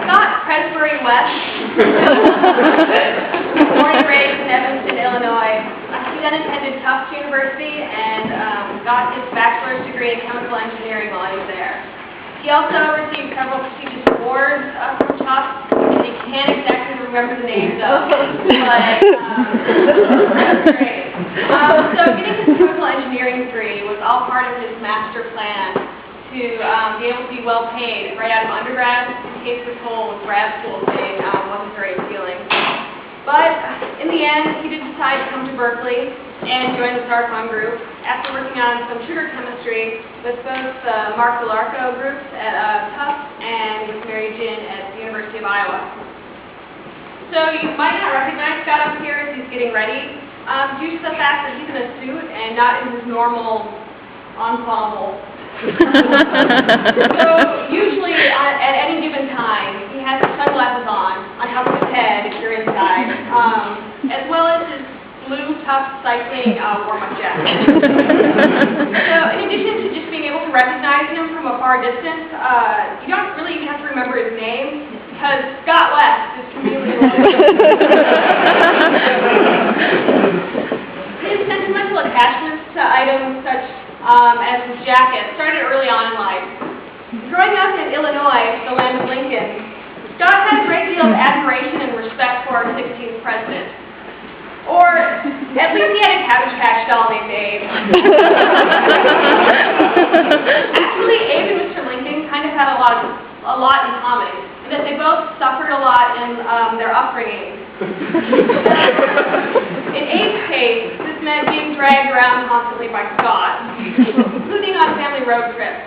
Scott Presbury West, born and raised in Evanston, Illinois. He then attended Tufts University and got his bachelor's degree in chemical engineering while he was there. He also received several prestigious awards from Tufts, and he can't exactly remember the names of, but that's great. So getting his chemical engineering degree was all part of his master plan to be able to be well paid right out of undergrad. In case this whole grad school thing wasn't very appealing. But in the end, he did decide to come to Berkeley and join the SARCON group after working on some sugar chemistry with both the Mark Villarco groups at Tufts and with Mary Jin at the University of Iowa. So you might not recognize Scott up here as he's getting ready, due to the fact that he's in a suit and not in his normal ensemble. So usually at any given time, he has his sunglasses on top of his head if you're inside, as well as his blue Tufts cycling warm-up jacket. So in addition to just being able to recognize him from a far distance, you don't really even have to remember his name because Scott West is chameleon. His sentimental attachments to items such as his jacket started early on in life. Growing up in Illinois, the land of Lincoln, Scott had a great deal of admiration and respect for our 16th president. Or at least he had a Cabbage Patch doll named Abe. Actually, Abe and Mr. Lincoln kind of had a lot in common, in that they both suffered a lot in their upbringing. In Abe's case, this meant being dragged around constantly by Scott, including on family road trips.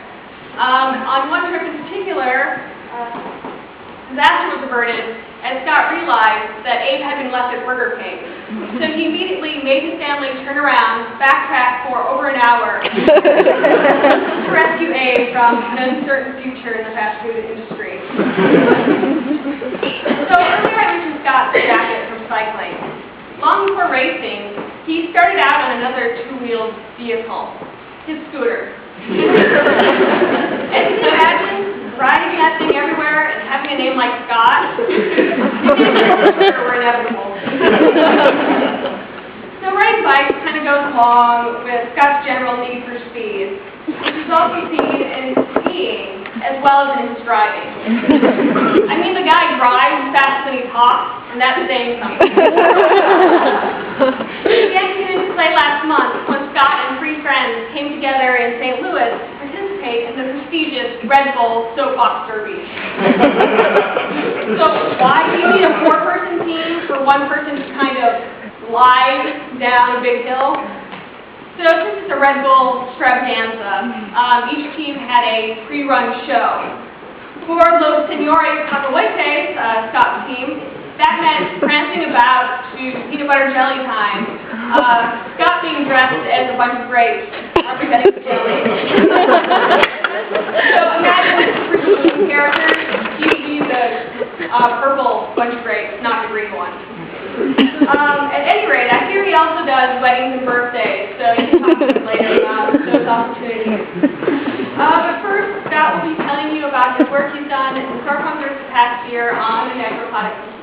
On one trip in particular, disaster was averted as Scott realized that Abe had been left at Burger King. So he immediately made his family turn around, backtrack for over an hour to rescue Abe from an uncertain future in the fast food industry. So earlier I mentioned Scott's jacket from cycling. Long before racing, he started out on another two-wheeled vehicle, his scooter. As you can imagine, riding that thing everywhere and having a name like Scott, were inevitable. So riding bikes kind of goes along with Scott's general need for speed, which is also seen in his skiing as well as in his driving. I mean, the guy drives faster than he talks, and that's saying something. He again came into play last month when Scott and three friends came together in St. Louis to participate in the prestigious Red Bull Soapbox Derby. So why do you need a four-person team for one person to kind of glide down a big hill? So since it's a Red Bull extravaganza, each team had a pre-run show. For Los Señores Cacahuetes, Scott's team, that meant prancing about to peanut butter jelly time, Scott being dressed as a bunch of grapes, representing the jelly. So imagine this for characters, he's the purple bunch of grapes, not the green one. At any rate, I hear he also does weddings and birthdays, so you can talk to him later about those opportunities. But first, Scott will be telling you about his work he's done in the SARCON group the past year on the microplastics